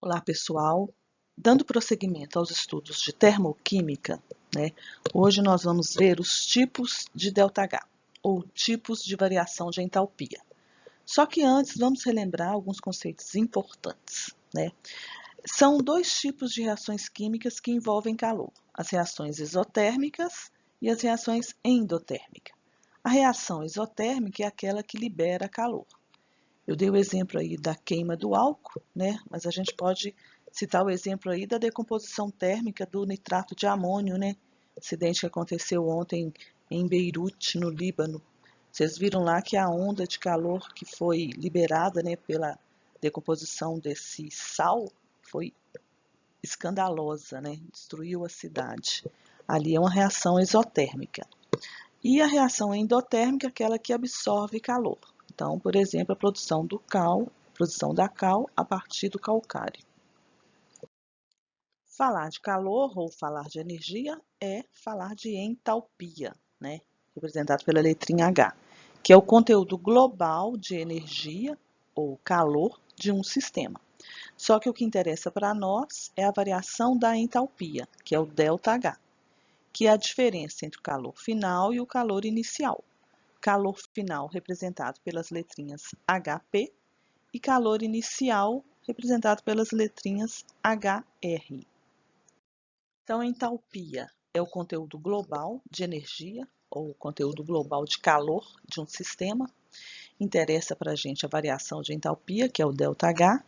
Olá, pessoal. Dando prosseguimento aos estudos de termoquímica, hoje nós vamos ver os tipos de ΔH, ou tipos de variação de entalpia. Só que antes vamos relembrar alguns conceitos importantes. São dois tipos de reações químicas que envolvem calor, as reações exotérmicas e as reações endotérmicas. A reação exotérmica é aquela que libera calor. Eu dei o exemplo aí da queima do álcool, mas a gente pode citar o exemplo aí da decomposição térmica do nitrato de amônio, acidente que aconteceu ontem em Beirute, no Líbano. Vocês viram lá que a onda de calor que foi liberada, pela decomposição desse sal foi escandalosa, destruiu a cidade. Ali é uma reação exotérmica. E a reação endotérmica é aquela que absorve calor. Então, por exemplo, a produção da cal a partir do calcário. Falar de calor ou falar de energia é falar de entalpia, representado pela letrinha H, que é o conteúdo global de energia ou calor de um sistema. Só que o que interessa para nós é a variação da entalpia, que é o ΔH, que é a diferença entre o calor final e o calor inicial. Calor final representado pelas letrinhas HP e calor inicial representado pelas letrinhas HR. Então, a entalpia é o conteúdo global de energia ou conteúdo global de calor de um sistema. Interessa para a gente a variação de entalpia, que é o ΔH,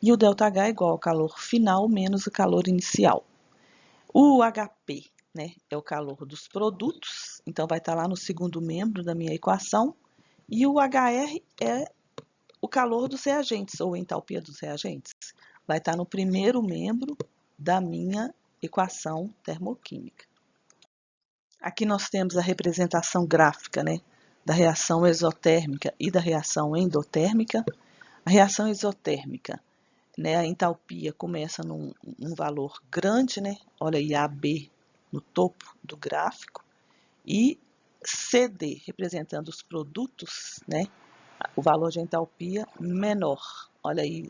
e o ΔH é igual ao calor final menos o calor inicial. O HP, é o calor dos produtos, então vai estar lá no segundo membro da minha equação, e o HR é o calor dos reagentes, ou entalpia dos reagentes. Vai estar no primeiro membro da minha equação termoquímica. Aqui nós temos a representação gráfica, da reação exotérmica e da reação endotérmica. A reação exotérmica, a entalpia começa num valor grande, olha aí AB no topo do gráfico, e CD, representando os produtos, o valor de entalpia menor. Olha aí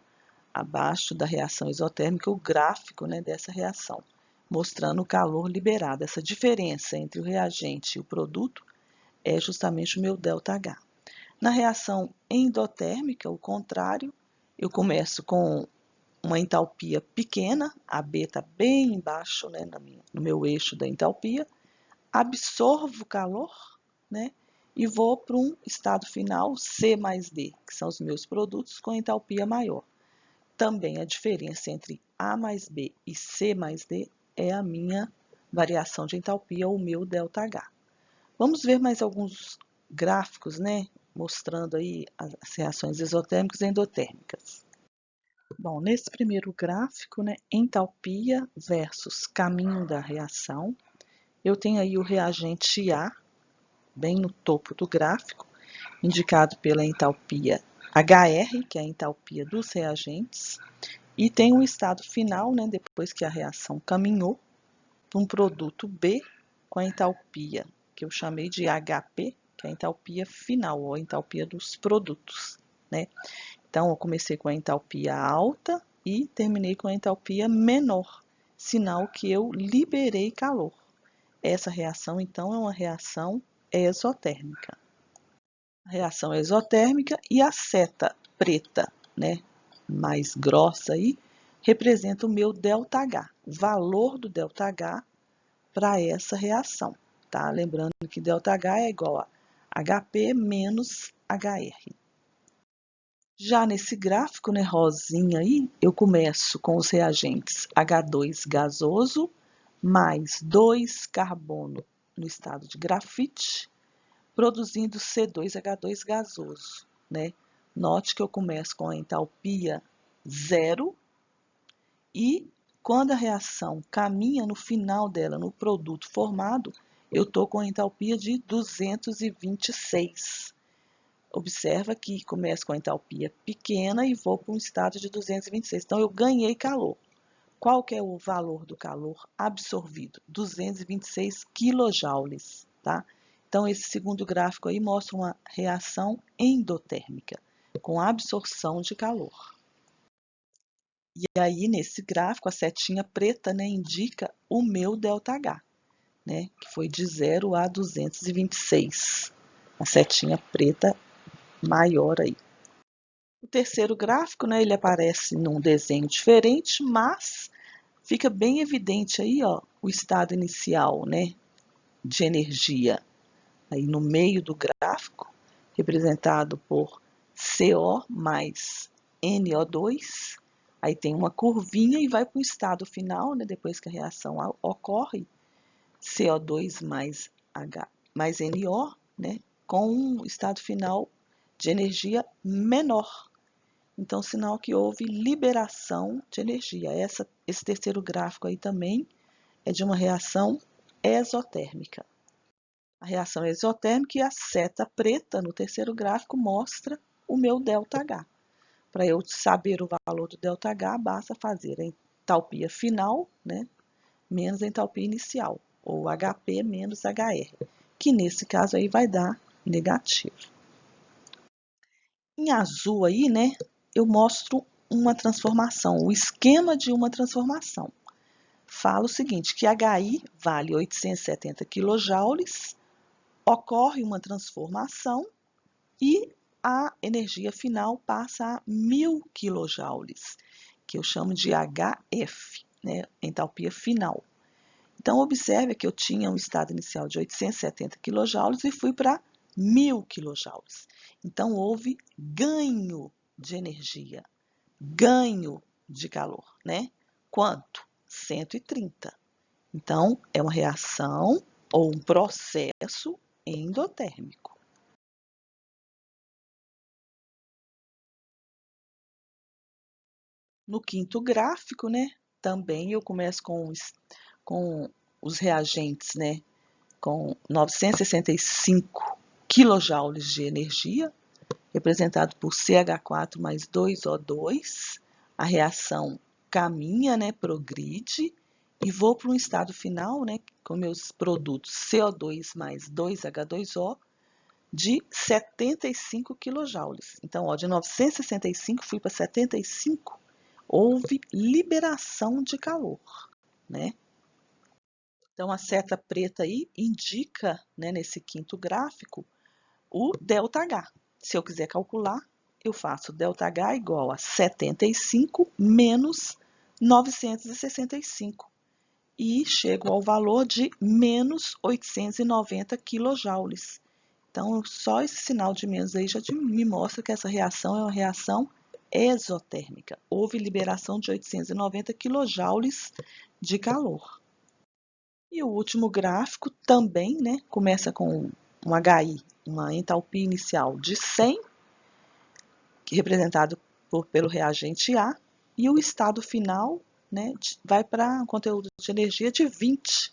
abaixo da reação exotérmica o gráfico dessa reação, mostrando o calor liberado. Essa diferença entre o reagente e o produto é justamente o meu ΔH. Na reação endotérmica, o contrário, eu começo com uma entalpia pequena, a B está bem embaixo, no meu eixo da entalpia, absorvo o calor, e vou para um estado final C mais D, que são os meus produtos com entalpia maior. Também a diferença entre A mais B e C mais D é a minha variação de entalpia, ou o meu ΔH. Vamos ver mais alguns gráficos, mostrando aí as reações exotérmicas e endotérmicas. Bom, nesse primeiro gráfico, entalpia versus caminho da reação, eu tenho aí o reagente A, bem no topo do gráfico, indicado pela entalpia HR, que é a entalpia dos reagentes, e tem o estado final, depois que a reação caminhou, para um produto B com a entalpia, que eu chamei de HP, que é a entalpia final, ou a entalpia dos produtos. Então, eu comecei com a entalpia alta e terminei com a entalpia menor, sinal que eu liberei calor. Essa reação, então, é uma reação exotérmica. A reação exotérmica, e a seta preta, mais grossa aí, representa o meu ΔH, valor do ΔH para essa reação, tá? Lembrando que ΔH é igual a HP menos HR. Já nesse gráfico, rosinha aí, eu começo com os reagentes H2 gasoso mais 2 carbono no estado de grafite, produzindo C2H2 gasoso, Note que eu começo com a entalpia 0 e quando a reação caminha no final dela, no produto formado, eu estou com a entalpia de 226. Observa que começo com a entalpia pequena e vou para um estado de 226. Então, eu ganhei calor. Qual que é o valor do calor absorvido? 226 quilojoules, tá? Então, esse segundo gráfico aí mostra uma reação endotérmica, com absorção de calor. E aí, nesse gráfico, a setinha preta, né, indica o meu ΔH, né, que foi de 0 a 226. A setinha preta maior aí. O terceiro gráfico, né, ele aparece num desenho diferente, mas fica bem evidente aí, ó, o estado inicial, né, de energia aí no meio do gráfico, representado por CO mais NO2. Aí tem uma curvinha e vai para o estado final, né, depois que a reação ocorre, CO2 mais NO, né, com um estado final de energia menor. Então, sinal que houve liberação de energia. Esse terceiro gráfico aí também é de uma reação exotérmica. A reação exotérmica e a seta preta no terceiro gráfico mostra o meu ΔH. Para eu saber o valor do ΔH, basta fazer a entalpia final, né, menos a entalpia inicial, ou HP menos HR, que nesse caso aí vai dar negativo. Em azul aí, né, eu mostro uma transformação, o esquema de uma transformação. Fala o seguinte, que HI vale 870 kJ, ocorre uma transformação e a energia final passa a 1000 kJ, que eu chamo de HF, né, entalpia final. Então, observe que eu tinha um estado inicial de 870 kJ e fui para 1000 kJ. Então, houve ganho de energia, ganho de calor, né? Quanto? 130. Então, é uma reação ou um processo endotérmico. No quinto gráfico, né, também eu começo com os reagentes, né, com 965 kJ de energia, representado por CH4 mais 2O2. A reação caminha, né, progride, e vou para um estado final, né, com meus produtos CO2 mais 2H2O, de 75 kJ. Então, ó, de 965 fui para 75, houve liberação de calor, né? Então, a seta preta aí indica, né, nesse quinto gráfico, o ΔH. Se eu quiser calcular, eu faço ΔH igual a 75 menos 965 e chego ao valor de menos 890 kJ. Então, só esse sinal de menos aí já me mostra que essa reação é uma reação exotérmica. Houve liberação de 890 kJ de calor. E o último gráfico também, né, começa com um HI, uma entalpia inicial de 100, representado pelo reagente A, e o estado final, né, vai para um conteúdo de energia de 20,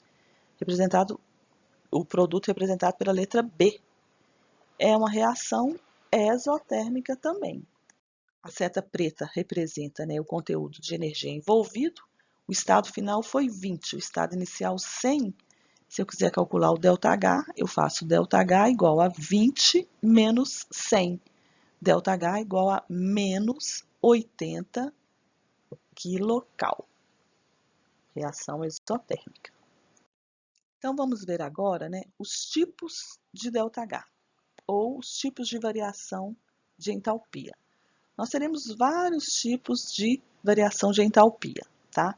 o produto representado pela letra B. É uma reação exotérmica também. A seta preta representa, né, o conteúdo de energia envolvido, o estado final foi 20, o estado inicial 100. Se eu quiser calcular o ΔH, eu faço ΔH igual a 20 menos 100. ΔH igual a menos 80 kcal. Reação exotérmica. Então, vamos ver agora, né, os tipos de ΔH, ou os tipos de variação de entalpia. Nós teremos vários tipos de variação de entalpia, tá?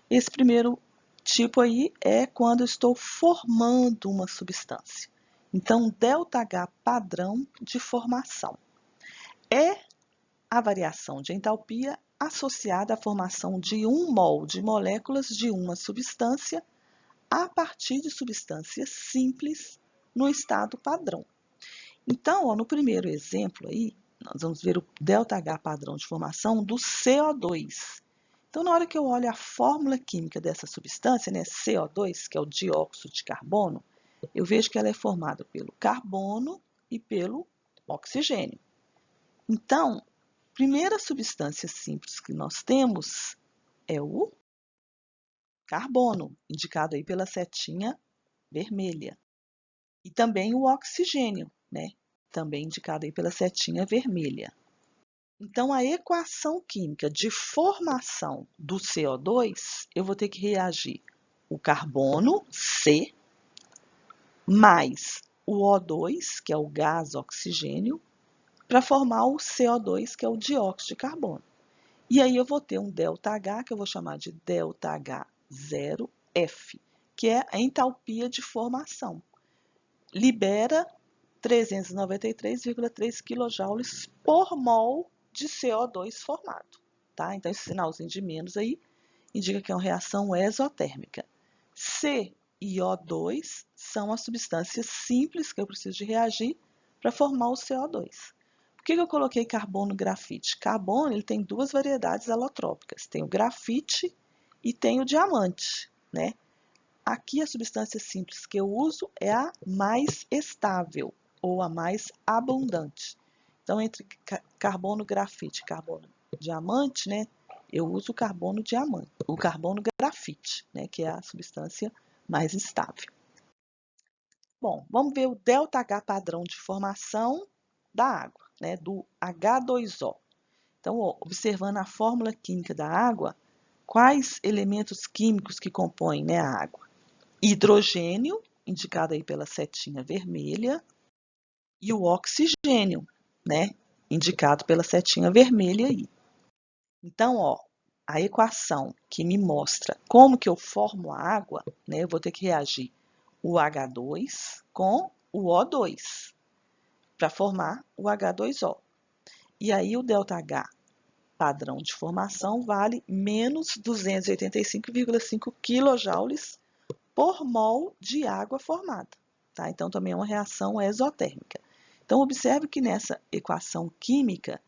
Esse primeiro tipo aí é quando eu estou formando uma substância. Então, ΔH padrão de formação é a variação de entalpia associada à formação de 1 mol de moléculas de uma substância a partir de substâncias simples no estado padrão. Então, ó, no primeiro exemplo aí, nós vamos ver o ΔH padrão de formação do CO2. Então, na hora que eu olho a fórmula química dessa substância, né, CO2, que é o dióxido de carbono, eu vejo que ela é formada pelo carbono e pelo oxigênio. Então, a primeira substância simples que nós temos é o carbono, indicado aí pela setinha vermelha. E também o oxigênio, né, também indicado aí pela setinha vermelha. Então, a equação química de formação do CO2, eu vou ter que reagir o carbono, C, mais o O2, que é o gás oxigênio, para formar o CO2, que é o dióxido de carbono. E aí eu vou ter um ΔH, que eu vou chamar de ΔH0F, que é a entalpia de formação. Libera 393,3 kJ por mol de CO2 formado. Tá? Então, esse sinalzinho de menos aí indica que é uma reação exotérmica. C e O2 são as substâncias simples que eu preciso de reagir para formar o CO2. Por que eu coloquei carbono e grafite? Carbono ele tem duas variedades alotrópicas. Tem o grafite e tem o diamante, né? Aqui a substância simples que eu uso é a mais estável ou a mais abundante. Então, entre carbono grafite e carbono diamante, né, eu uso o carbono diamante, o carbono grafite, né, que é a substância mais estável. Bom, vamos ver o ΔH padrão de formação da água, né, do H2O. Então, observando a fórmula química da água, quais elementos químicos que compõem, né, a água? Hidrogênio, indicado aí pela setinha vermelha, e o oxigênio, né, indicado pela setinha vermelha aí. Então, ó, a equação que me mostra como que eu formo a água, né, eu vou ter que reagir o H2 com o O2 para formar o H2O. E aí o ΔH padrão de formação vale menos 285,5 kJ por mol de água formada. Tá? Então, também é uma reação exotérmica. Então, observe que nessa equação química,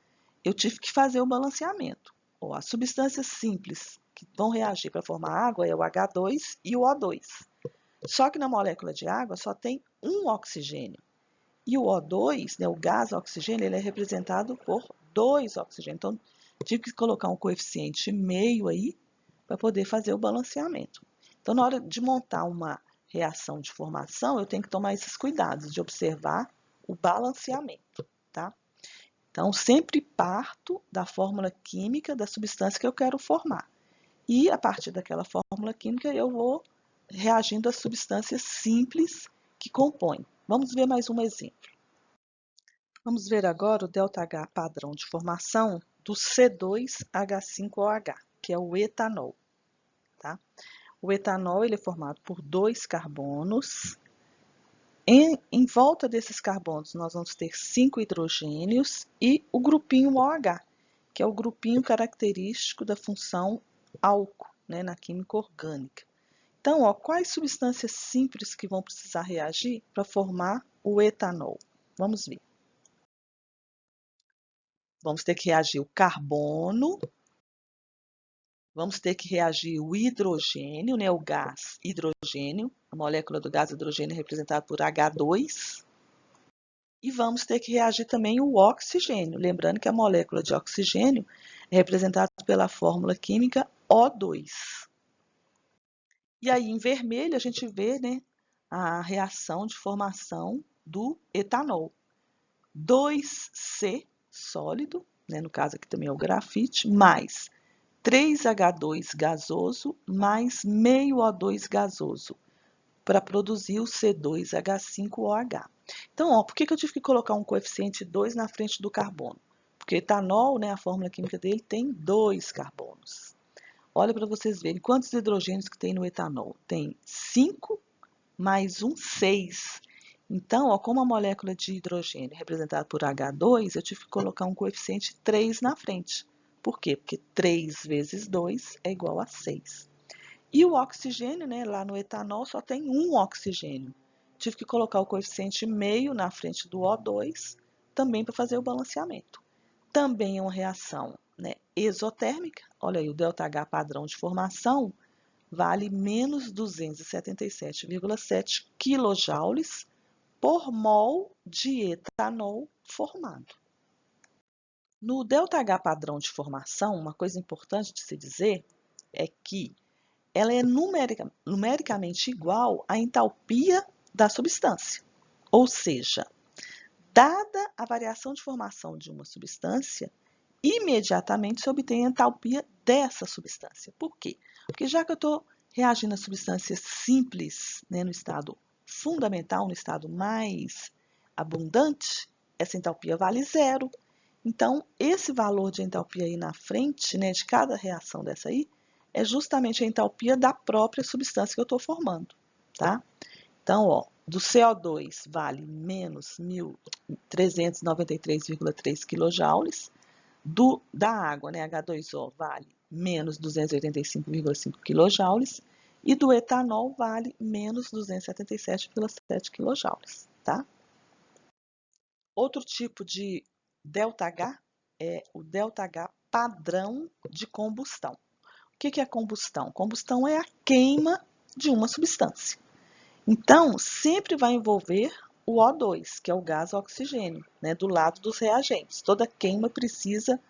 eu tive que fazer o balanceamento. As substâncias simples que vão reagir para formar água é o H2 e o O2. Só que na molécula de água só tem um oxigênio. E o O2, né, o gás oxigênio, ele é representado por 2 oxigênios. Então, tive que colocar um coeficiente meio aí para poder fazer o balanceamento. Então, na hora de montar uma reação de formação, eu tenho que tomar esses cuidados de observar o balanceamento, tá? Então, sempre parto da fórmula química da substância que eu quero formar. E, a partir daquela fórmula química, eu vou reagindo às substâncias simples que compõem. Vamos ver mais um exemplo. Vamos ver agora o ΔH padrão de formação do C2H5OH, que é o etanol. Tá? O etanol ele é formado por 2 carbonos. Em volta desses carbonos, nós vamos ter 5 hidrogênios e o grupinho OH, que é o grupinho característico da função álcool, né, na química orgânica. Então, ó, quais substâncias simples que vão precisar reagir para formar o etanol? Vamos ver. Vamos ter que reagir o carbono, vamos ter que reagir o hidrogênio, né, o gás hidrogênio, a molécula do gás hidrogênio é representada por H2, e vamos ter que reagir também o oxigênio, lembrando que a molécula de oxigênio é representada pela fórmula química O2. E aí, em vermelho, a gente vê, né, a reação de formação do etanol. 2C sólido, né, no caso aqui também é o grafite, mais 3H2 gasoso mais meio O2 gasoso para produzir o C2H5OH. Então, ó, por que eu tive que colocar um coeficiente 2 na frente do carbono? Porque etanol, né, a fórmula química dele tem 2 carbonos. Olha para vocês verem quantos hidrogênios que tem no etanol. Tem 5 mais um 6. Então, ó, como a molécula de hidrogênio é representada por H2, eu tive que colocar um coeficiente 3 na frente. Por quê? Porque 3 vezes 2 é igual a 6. E o oxigênio, né, lá no etanol, só tem um oxigênio. Tive que colocar o coeficiente meio na frente do O2, também para fazer o balanceamento. Também é uma reação, né, exotérmica. Olha aí, o ΔH padrão de formação vale menos 277,7 kJ por mol de etanol formado. No ΔH padrão de formação, uma coisa importante de se dizer é que ela é numericamente igual à entalpia da substância. Ou seja, dada a variação de formação de uma substância, imediatamente se obtém a entalpia dessa substância. Por quê? Porque já que eu estou reagindo a substâncias simples, né, no estado fundamental, no estado mais abundante, essa entalpia vale zero. Então, esse valor de entalpia aí na frente, né, de cada reação dessa aí, é justamente a entalpia da própria substância que eu estou formando, tá? Então, ó, do CO2 vale menos 1.393,3 kJ, da água, né, H2O, vale menos 285,5 kJ, e do etanol vale menos 277,7 kJ, tá? Outro tipo de ΔH é o ΔH padrão de combustão. O que é combustão? Combustão é a queima de uma substância. Então, sempre vai envolver o O2, que é o gás oxigênio, né, do lado dos reagentes. Toda queima precisa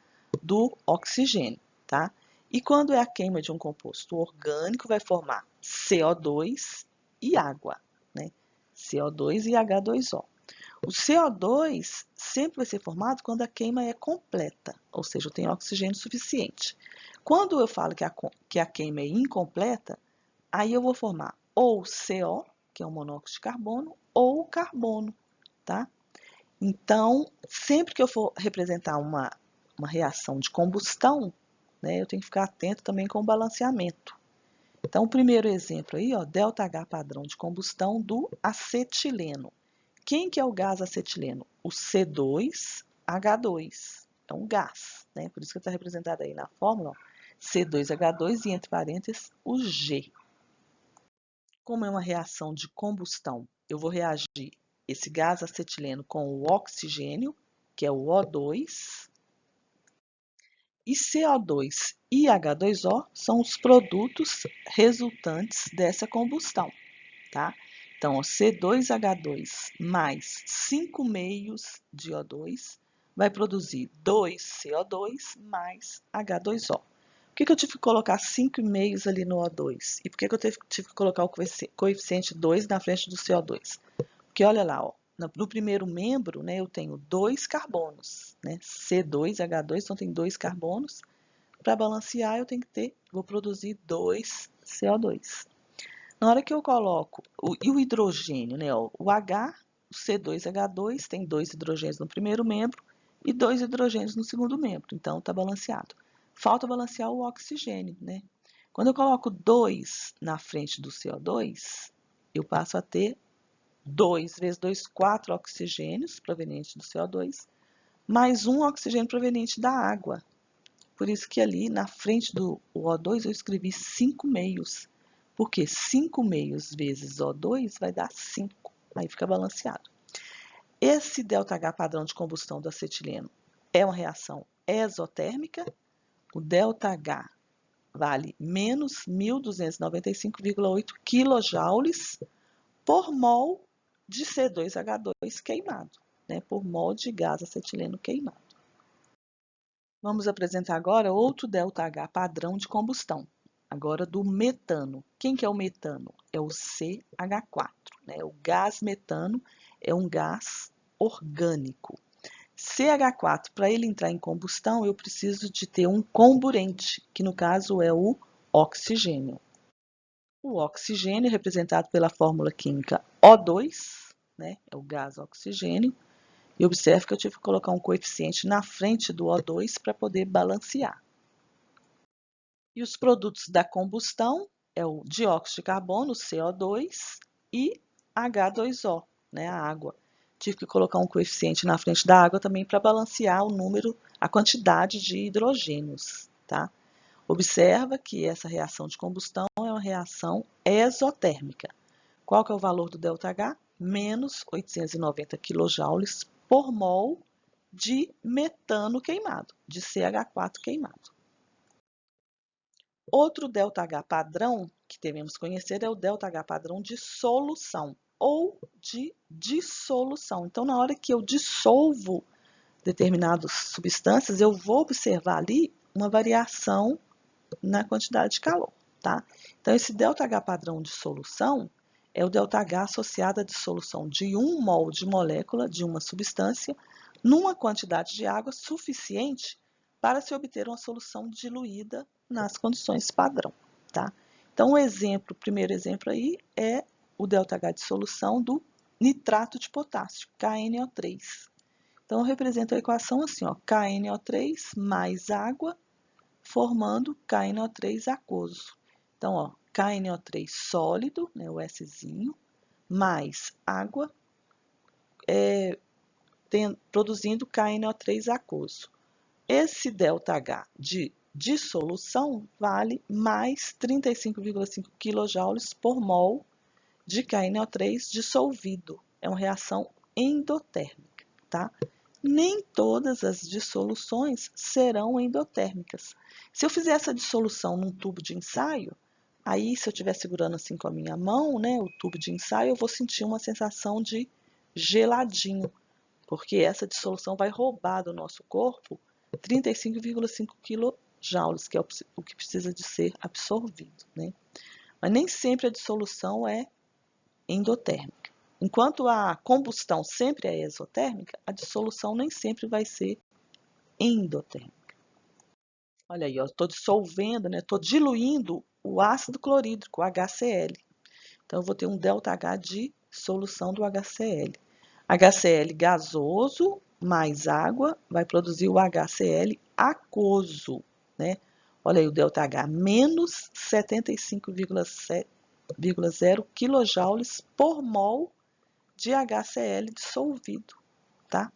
do oxigênio, tá? E quando é a queima de um composto orgânico, vai formar CO2 e água, né? CO2 e H2O. O CO2 sempre vai ser formado quando a queima é completa, ou seja, eu tenho oxigênio suficiente. Quando eu falo que a queima é incompleta, aí eu vou formar ou CO, que é o monóxido de carbono, ou carbono, tá? Então, sempre que eu for representar uma reação de combustão, né, eu tenho que ficar atento também com o balanceamento. Então, o primeiro exemplo aí, ó, ΔH padrão de combustão do acetileno. Quem que é o gás acetileno? O C2H2. É um gás, né? Por isso que está representado aí na fórmula, ó, C2H2 e entre parênteses o G. Como é uma reação de combustão, eu vou reagir esse gás acetileno com o oxigênio, que é o O2, e CO2 e H2O são os produtos resultantes dessa combustão, tá? Então, C2H2 mais 5 meios de O2 vai produzir 2 CO2 mais H2O. Por que eu tive que colocar 5 meios ali no O2? E por que eu tive que colocar o coeficiente 2 na frente do CO2? Porque olha lá, ó, no primeiro membro, né, eu tenho 2 carbonos, né, C2H2, então tem 2 carbonos. Para balancear, eu tenho que ter, vou produzir 2 CO2. Na hora que eu coloco o hidrogênio, né, ó, o H, o C2H2, tem 2 hidrogênios no primeiro membro e 2 hidrogênios no segundo membro, então está balanceado. Falta balancear o oxigênio, né? Quando eu coloco 2 na frente do CO2, eu passo a ter 2 vezes 2, 4 oxigênios provenientes do CO2, mais um oxigênio proveniente da água. Por isso que ali na frente do O2 eu escrevi 5 meios, porque 5 meios vezes O2 vai dar 5, aí fica balanceado. Esse ΔH padrão de combustão do acetileno é uma reação exotérmica, o ΔH vale menos 1.295,8 kJ por mol de C2H2 queimado, né, por mol de gás acetileno queimado. Vamos apresentar agora outro ΔH padrão de combustão, agora do metano. Quem que é o metano? É o CH4, né? O gás metano é um gás orgânico. CH4, para ele entrar em combustão, eu preciso de ter um comburente, que no caso é o oxigênio. O oxigênio é representado pela fórmula química O2, né? É o gás oxigênio. E observe que eu tive que colocar um coeficiente na frente do O2 para poder balancear. E os produtos da combustão é o dióxido de carbono, CO2, e H2O, né, a água. Tive que colocar um coeficiente na frente da água também para balancear o número, a quantidade de hidrogênios, tá? Observa que essa reação de combustão é uma reação exotérmica. Qual que é o valor do ΔH? Menos 890 kJ por mol de metano queimado, de CH4 queimado. Outro ΔH padrão que devemos conhecer é o ΔH padrão de solução ou de dissolução. Então, na hora que eu dissolvo determinadas substâncias, eu vou observar ali uma variação na quantidade de calor, tá? Então, esse ΔH padrão de solução é o ΔH associado à dissolução de 1 mol de molécula de uma substância numa quantidade de água suficiente para se obter uma solução diluída nas condições padrão, tá? Então, o primeiro exemplo aí é o ΔH de solução do nitrato de potássio, KNO3. Então, eu represento a equação assim, ó, KNO3 mais água, formando KNO3 aquoso. Então, ó, KNO3 sólido, né, o Szinho, mais água, produzindo KNO3 aquoso. Esse ΔH de dissolução vale mais 35,5 kJ por mol de KNO3 dissolvido. É uma reação endotérmica, tá? Nem todas as dissoluções serão endotérmicas. Se eu fizer essa dissolução num tubo de ensaio, aí se eu estiver segurando assim com a minha mão, né, o tubo de ensaio, eu vou sentir uma sensação de geladinho, porque essa dissolução vai roubar do nosso corpo 35,5 kJ, que é o que precisa de ser absorvido, né? Mas nem sempre a dissolução é endotérmica. Enquanto a combustão sempre é exotérmica, a dissolução nem sempre vai ser endotérmica. Olha aí, estou dissolvendo, né? Estou diluindo o ácido clorídrico, o HCl. Então, eu vou ter um ΔH de solução do HCl. HCl gasoso mais água vai produzir o HCl aquoso, né? Olha aí o ΔH, menos 75,0 kJ por mol de HCl dissolvido, tá?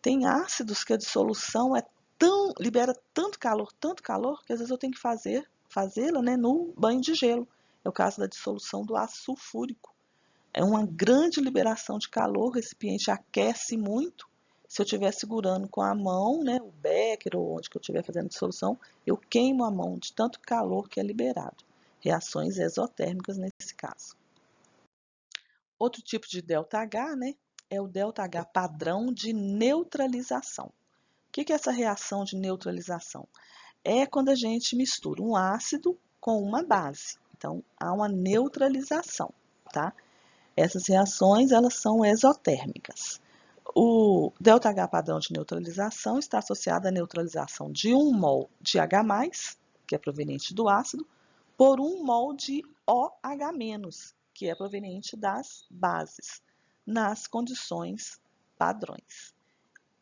Tem ácidos que a dissolução libera tanto calor, que às vezes eu tenho que fazê-la, né, no banho de gelo. É o caso da dissolução do ácido sulfúrico. É uma grande liberação de calor, o recipiente aquece muito. Se eu estiver segurando com a mão, né, o becker ou onde que eu estiver fazendo dissolução, eu queimo a mão de tanto calor que é liberado. Reações exotérmicas nesse caso. Outro tipo de ΔH, né, é o ΔH padrão de neutralização. O que é essa reação de neutralização? É quando a gente mistura um ácido com uma base. Então, há uma neutralização, tá? Essas reações, elas são exotérmicas. O ΔH padrão de neutralização está associado à neutralização de 1 mol de H+, que é proveniente do ácido, por 1 mol de OH-, que é proveniente das bases, nas condições padrões.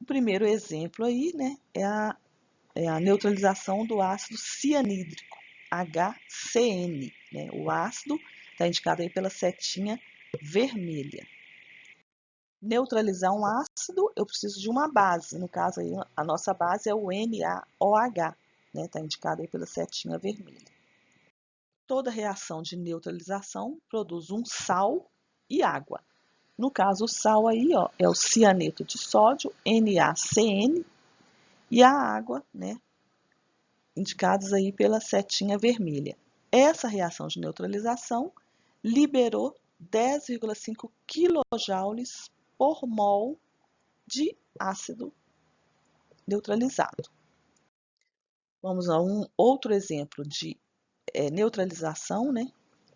O primeiro exemplo aí, né, é a neutralização do ácido cianídrico, HCN. Né? O ácido está indicado aí pela setinha vermelha. Neutralizar um ácido, eu preciso de uma base. No caso, aí, a nossa base é o NaOH, né? Está indicado aí pela setinha vermelha. Toda reação de neutralização produz um sal e água. No caso, o sal aí, ó, é o cianeto de sódio, NaCN, e a água, né, indicados aí pela setinha vermelha. Essa reação de neutralização liberou 10,5 kJ por mol de ácido neutralizado. Vamos a um outro exemplo de neutralização, né?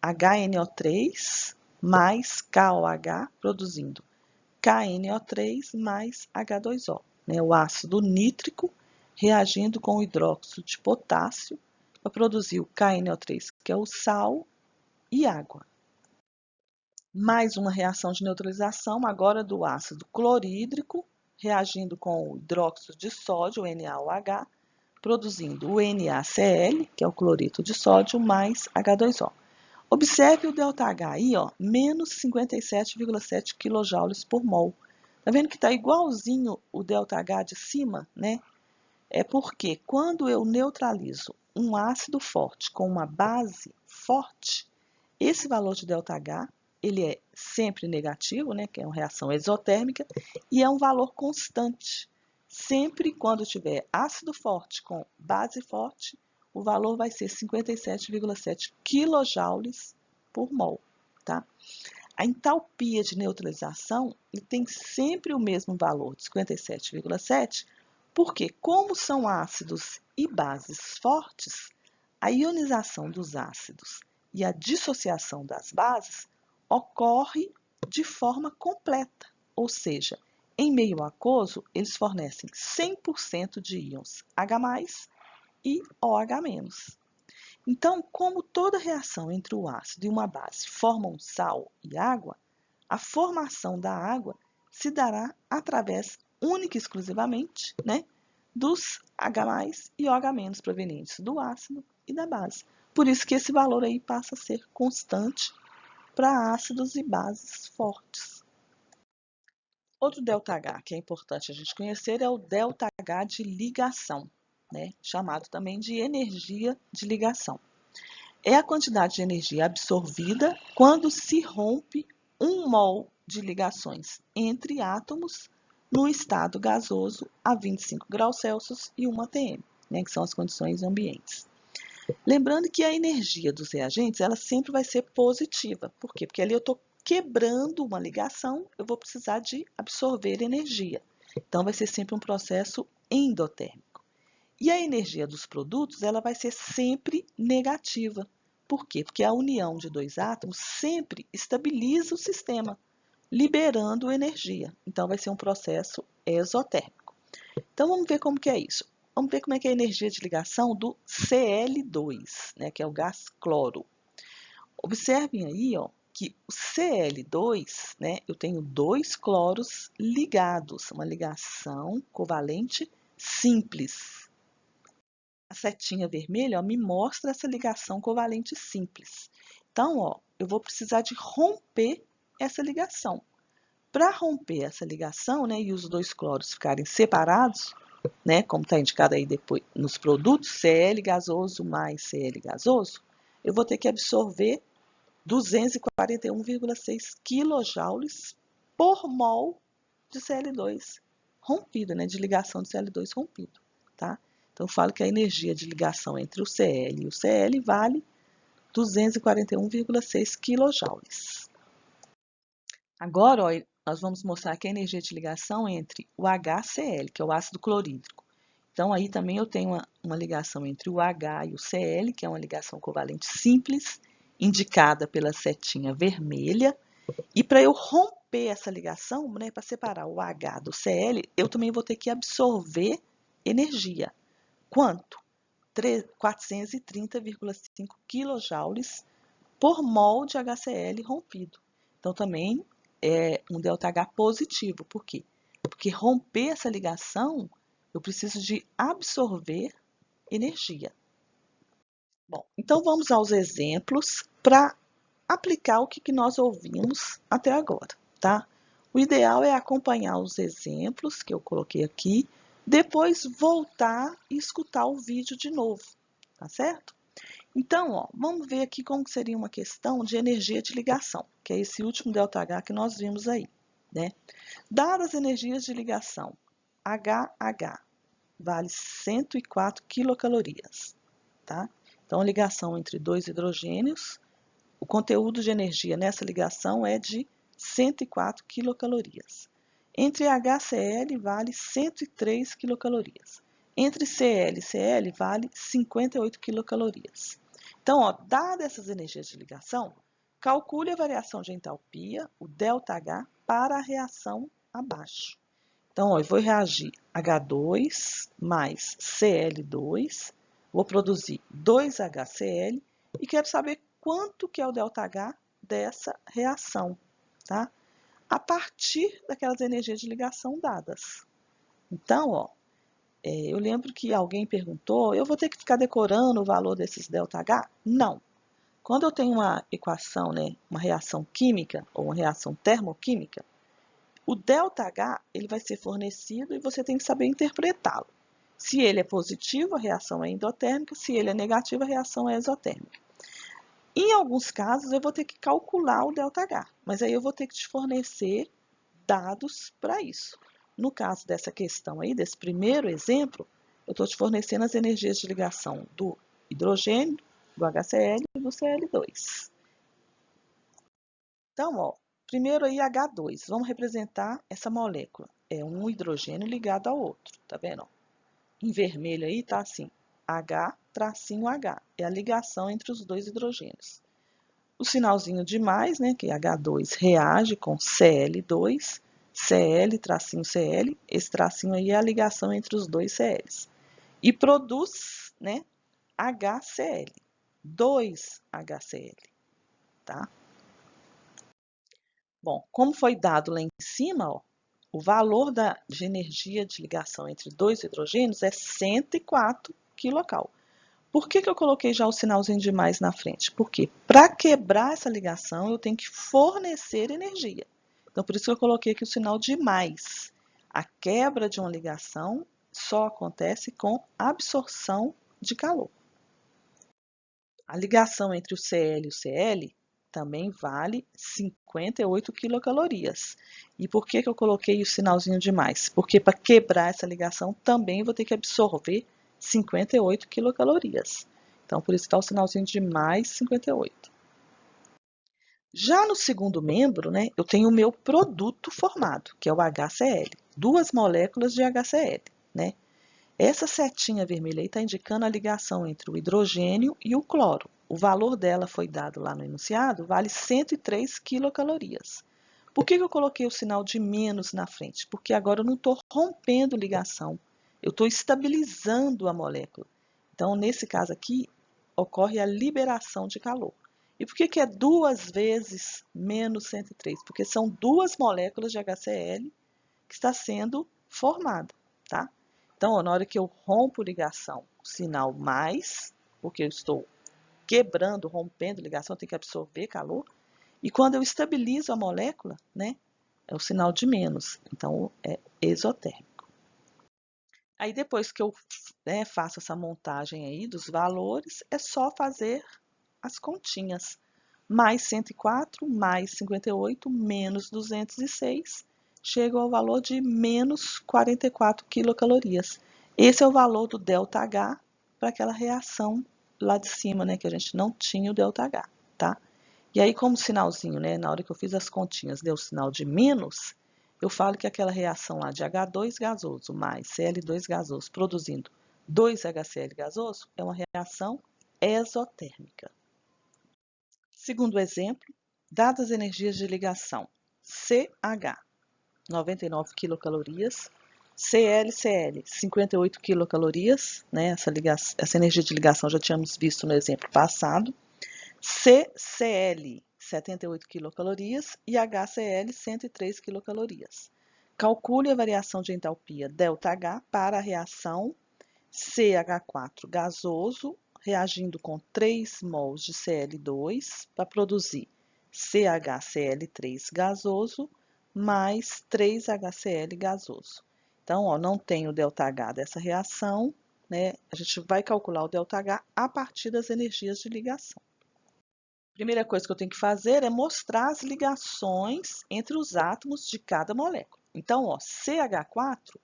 HNO3 mais KOH produzindo KNO3 mais H2O, né? O ácido nítrico reagindo com o hidróxido de potássio para produzir o KNO3, que é o sal, e água. Mais uma reação de neutralização, agora do ácido clorídrico, reagindo com o hidróxido de sódio, o NaOH, produzindo o NaCl, que é o cloreto de sódio, mais H2O. Observe o ΔH aí, ó, menos 57,7 kJ por mol. Tá vendo que está igualzinho o ΔH de cima, né? É porque quando eu neutralizo um ácido forte com uma base forte, esse valor de ΔH ele é sempre negativo, né, que é uma reação exotérmica, e é um valor constante. Sempre quando tiver ácido forte com base forte, o valor vai ser 57,7 kJ por mol. Tá? A entalpia de neutralização tem sempre o mesmo valor de 57,7, porque como são ácidos e bases fortes, a ionização dos ácidos e a dissociação das bases ocorre de forma completa, ou seja, em meio aquoso, eles fornecem 100% de íons H+, e OH-. Então, como toda reação entre o ácido e uma base formam sal e água, a formação da água se dará através, única e exclusivamente, né, dos H+ e OH- provenientes do ácido e da base. Por isso que esse valor aí passa a ser constante para ácidos e bases fortes. Outro ΔH que é importante a gente conhecer é o ΔH de ligação, né, chamado também de energia de ligação. É a quantidade de energia absorvida quando se rompe 1 mol de ligações entre átomos no estado gasoso a 25 graus Celsius e 1 atm, né, que são as condições ambientes. Lembrando que a energia dos reagentes ela sempre vai ser positiva. Por quê? Porque ali eu estou quebrando uma ligação, eu vou precisar de absorver energia. Então, vai ser sempre um processo endotérmico. E a energia dos produtos ela vai ser sempre negativa. Por quê? Porque a união de dois átomos sempre estabiliza o sistema, liberando energia. Então, vai ser um processo exotérmico. Então, vamos ver como que é isso. Vamos ver como é que é a energia de ligação do Cl2, né, que é o gás cloro. Observem aí, ó, que o Cl2, né, eu tenho 2 cloros ligados, uma ligação covalente simples. A setinha vermelha, ó, me mostra essa ligação covalente simples. Então, ó, eu vou precisar de romper essa ligação. Para romper essa ligação, né, e os 2 cloros ficarem separados, né, como está indicado aí depois nos produtos, Cl gasoso mais Cl gasoso, eu vou ter que absorver 241,6 kJ por mol de Cl2 rompido, né, de ligação de Cl2 rompido, tá? Então, eu falo que a energia de ligação entre o Cl e o Cl vale 241,6 kJ. Agora, ó, nós vamos mostrar que a energia de ligação entre o HCl, que é o ácido clorídrico. Então, aí também eu tenho uma ligação entre o H e o Cl, que é uma ligação covalente simples, indicada pela setinha vermelha. E para eu romper essa ligação, né, para separar o H do Cl, eu também vou ter que absorver energia. Quanto? 430,5 kJ por mol de HCl rompido. Então, também é um ΔH positivo. Por quê? Porque romper essa ligação, eu preciso de absorver energia. Bom, então vamos aos exemplos para aplicar o que nós ouvimos até agora, tá? O ideal é acompanhar os exemplos que eu coloquei aqui, depois voltar e escutar o vídeo de novo, tá certo? Então, ó, vamos ver aqui como seria uma questão de energia de ligação, que é esse último ΔH que nós vimos aí, né? Dadas as energias de ligação, HH vale 104 quilocalorias, tá? Então, a ligação entre dois hidrogênios, o conteúdo de energia nessa ligação é de 104 quilocalorias. Entre HCl vale 103 quilocalorias. Entre Cl e Cl vale 58 quilocalorias. Então, ó, dadas essas energias de ligação, calcule a variação de entalpia, o ΔH, para a reação abaixo. Então, ó, eu vou reagir H2 mais Cl2, vou produzir 2HCl e quero saber quanto que é o ΔH dessa reação, tá? A partir daquelas energias de ligação dadas. Então, ó, eu lembro que alguém perguntou, eu vou ter que ficar decorando o valor desses ΔH? Não. Quando eu tenho uma equação, né, uma reação química ou uma reação termoquímica, o ΔH ele vai ser fornecido e você tem que saber interpretá-lo. Se ele é positivo, a reação é endotérmica, se ele é negativo, a reação é exotérmica. Em alguns casos, eu vou ter que calcular o ΔH, mas aí eu vou ter que te fornecer dados para isso. No caso dessa questão aí, desse primeiro exemplo, eu estou te fornecendo as energias de ligação do hidrogênio, do HCl e do Cl2. Então, ó, primeiro aí H2, vamos representar essa molécula. É um hidrogênio ligado ao outro, tá vendo? Em vermelho aí tá assim, H tracinho H, é a ligação entre os dois hidrogênios. O sinalzinho de mais, né, que é H2 reage com Cl2, Cl, tracinho Cl, esse tracinho aí é a ligação entre os dois Cls. E produz, né, HCl, 2HCl, tá? Bom, como foi dado lá em cima, ó, o valor de energia de ligação entre dois hidrogênios é 104 kcal. Por que eu coloquei já o sinalzinho de mais na frente? Porque para quebrar essa ligação eu tenho que fornecer energia. Então, por isso que eu coloquei aqui o sinal de mais. A quebra de uma ligação só acontece com absorção de calor. A ligação entre o Cl e o Cl também vale 58 quilocalorias. E por que eu coloquei o sinalzinho de mais? Porque para quebrar essa ligação também vou ter que absorver 58 quilocalorias. Então, por isso está o sinalzinho de mais 58. Já no segundo membro, né, eu tenho o meu produto formado, que é o HCl. Duas moléculas de HCl, né? Essa setinha vermelha aí está indicando a ligação entre o hidrogênio e o cloro. O valor dela foi dado lá no enunciado, vale 103 quilocalorias. Por que eu coloquei o sinal de menos na frente? Porque agora eu não estou rompendo ligação, eu estou estabilizando a molécula. Então, nesse caso aqui, ocorre a liberação de calor. E por que é duas vezes menos 103? Porque são duas moléculas de HCl que está sendo formada, tá? Então, ó, na hora que eu rompo ligação, sinal mais, porque eu estou quebrando, rompendo ligação, eu tenho que absorver calor. E quando eu estabilizo a molécula, né, é o sinal de menos. Então, é exotérmico. Aí, depois que eu faço essa montagem aí dos valores, é só fazer as continhas. Mais 104, mais 58, menos 206, chega ao valor de menos 44 quilocalorias. Esse é o valor do ΔH para aquela reação lá de cima, né, que a gente não tinha o ΔH, tá? E aí, como sinalzinho, né, na hora que eu fiz as continhas, deu o sinal de menos, eu falo que aquela reação lá de H2 gasoso mais Cl2 gasoso produzindo 2HCl gasoso é uma reação exotérmica. Segundo exemplo, dadas as energias de ligação CH, 99 quilocalorias, ClCl, 58 quilocalorias, né? Essa energia de ligação já tínhamos visto no exemplo passado, CCl, 78 quilocalorias e HCl, 103 quilocalorias. Calcule a variação de entalpia ΔH para a reação CH4 gasoso reagindo com 3 mols de Cl2 para produzir CHCl3 gasoso mais 3HCl gasoso. Então, ó, não tem o ΔH dessa reação, né? A gente vai calcular o ΔH a partir das energias de ligação. Primeira coisa que eu tenho que fazer é mostrar as ligações entre os átomos de cada molécula. Então, ó, CH4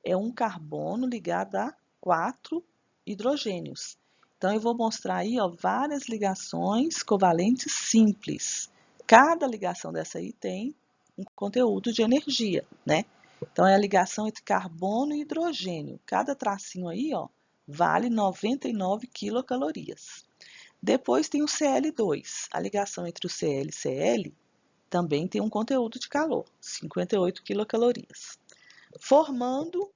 é um carbono ligado a 4 hidrogênios. Então, eu vou mostrar aí, ó, várias ligações covalentes simples. Cada ligação dessa aí tem um conteúdo de energia, né? Então, é a ligação entre carbono e hidrogênio. Cada tracinho aí, ó, vale 99 quilocalorias. Depois tem o Cl2. A ligação entre o Cl e Cl também tem um conteúdo de calor, 58 quilocalorias. Formando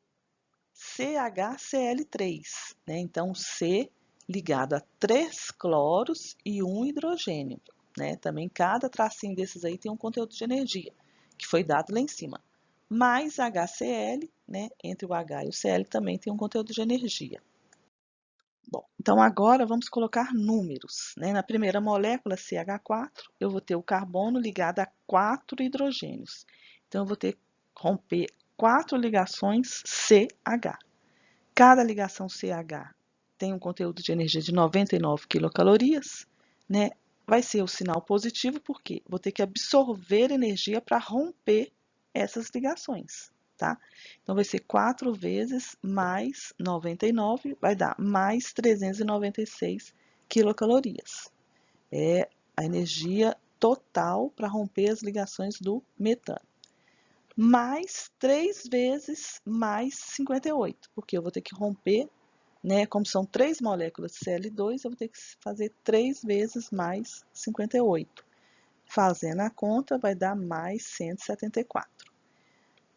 CHCl3, né? Então, C ligado a 3 cloros e 1 hidrogênio, né? Também cada tracinho desses aí tem um conteúdo de energia, que foi dado lá em cima. Mais HCl, né? Entre o H e o Cl também tem um conteúdo de energia. Bom, então agora vamos colocar números, né? Na primeira molécula, CH4, eu vou ter o carbono ligado a 4 hidrogênios. Então, eu vou ter que romper 4 ligações CH. Cada ligação CH tem um conteúdo de energia de 99 quilocalorias, né? Vai ser o sinal positivo, porque vou ter que absorver energia para romper essas ligações, tá? Então, vai ser 4 vezes mais 99, vai dar mais 396 quilocalorias. É a energia total para romper as ligações do metano. Mais 3 vezes mais 58, porque eu vou ter que romper, né? Como são 3 moléculas de Cl2, eu vou ter que fazer 3 vezes mais 58. Fazendo a conta, vai dar mais 174.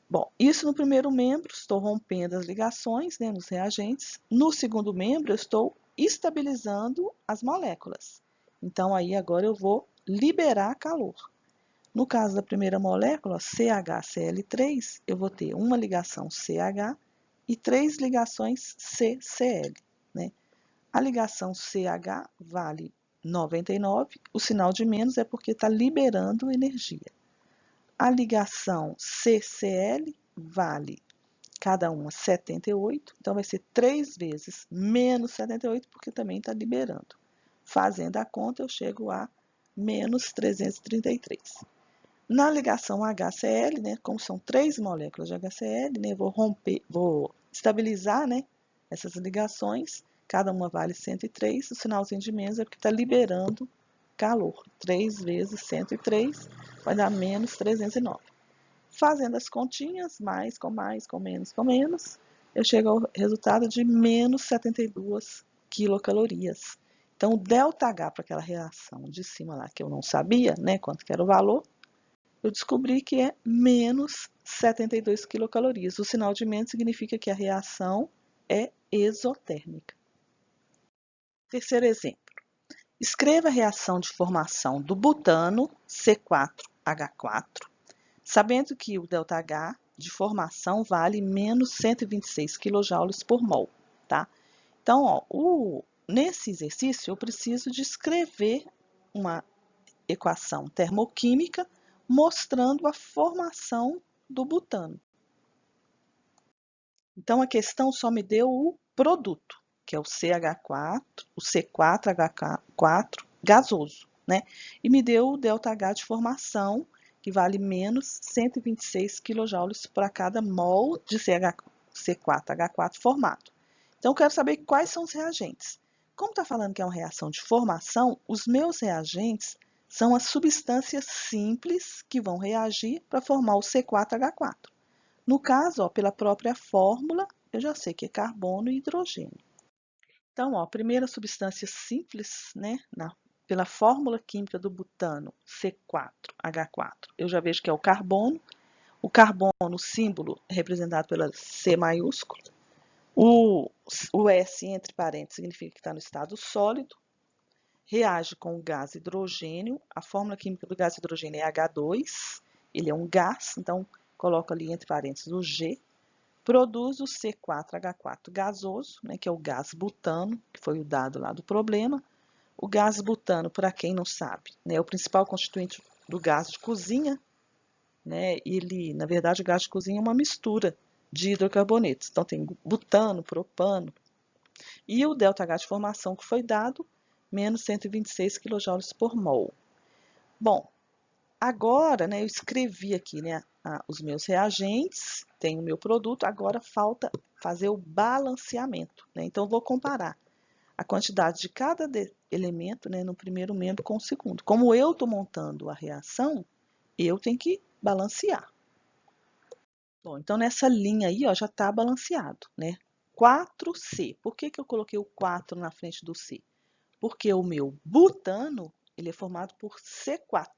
Bom, isso no primeiro membro, estou rompendo as ligações, né, nos reagentes. No segundo membro, eu estou estabilizando as moléculas. Então, aí agora eu vou liberar calor. No caso da primeira molécula, CHCl3, eu vou ter uma ligação CH e 3 ligações CCl, né? A ligação CH vale 99, o sinal de menos é porque está liberando energia. A ligação CCl vale cada uma 78, então vai ser 3 vezes menos 78, porque também está liberando. Fazendo a conta, eu chego a menos 333. Na ligação HCl, né, como são 3 moléculas de HCl, né, vou estabilizar, né, essas ligações, cada uma vale 103, o sinalzinho de menos é porque está liberando calor. 3 vezes 103 vai dar menos 309. Fazendo as continhas, mais, com menos, eu chego ao resultado de menos 72 quilocalorias. Então, o ΔH para aquela reação de cima lá, que eu não sabia, né, quanto que era o valor, eu descobri que é menos 72 quilocalorias. O sinal de menos significa que a reação é exotérmica. Terceiro exemplo. Escreva a reação de formação do butano C4H4, sabendo que o ΔH de formação vale menos 126 kJ por mol, tá? Então, ó, nesse exercício, eu preciso de escrever uma equação termoquímica mostrando a formação do butano. Então, a questão só me deu o produto, que é o CH4, o C4H4 gasoso, né? E me deu o ΔH de formação, que vale menos 126 kJ para cada mol de C4H4 formado. Então, eu quero saber quais são os reagentes. Como está falando que é uma reação de formação, os meus reagentes são as substâncias simples que vão reagir para formar o C4H4. No caso, ó, pela própria fórmula, eu já sei que é carbono e hidrogênio. Então, ó, a primeira substância simples, né, pela fórmula química do butano, C4H4, eu já vejo que é o carbono. O carbono, o símbolo é representado pela C maiúsculo. O S entre parênteses significa que está no estado sólido. Reage com o gás hidrogênio. A fórmula química do gás hidrogênio é H2. Ele é um gás, então coloco ali entre parênteses o G. Produz o C4H4 gasoso, né, que é o gás butano, que foi o dado lá do problema. O gás butano, para quem não sabe, né, é o principal constituinte do gás de cozinha. Né, ele, na verdade, o gás de cozinha é uma mistura de hidrocarbonetos. Então, tem butano, propano. E o ΔH de formação que foi dado, menos 126 kJ por mol. Bom, agora, né, eu escrevi aqui, né, os meus reagentes, tenho o meu produto, agora falta fazer o balanceamento, né? Então, eu vou comparar a quantidade de cada elemento, né, no primeiro membro com o segundo. Como eu estou montando a reação, eu tenho que balancear. Bom, então nessa linha aí, ó, já está balanceado, né? 4C. Por que que eu coloquei o 4 na frente do C? Porque o meu butano, ele é formado por C4,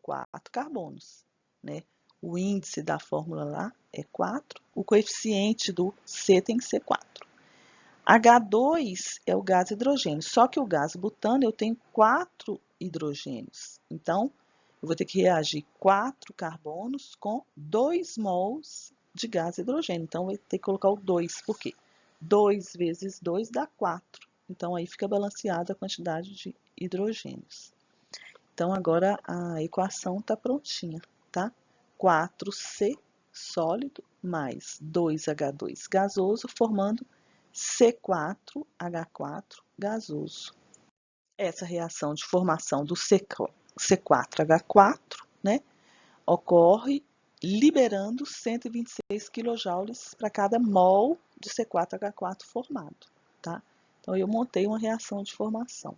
4 carbonos, né? O índice da fórmula lá é 4, o coeficiente do C tem que ser 4. H2 é o gás hidrogênio, só que o gás butano eu tenho 4 hidrogênios. Então, eu vou ter que reagir 4 carbonos com 2 mols de gás hidrogênio. Então, vai ter que colocar o 2, por quê? 2 vezes 2 dá 4. Então, aí fica balanceada a quantidade de hidrogênios. Então, agora a equação está prontinha, tá? 4C sólido mais 2H2 gasoso, formando C4H4 gasoso. Essa reação de formação do C4H4, né, ocorre liberando 126 kJ para cada mol de C4H4 formado, tá? Então, eu montei uma reação de formação.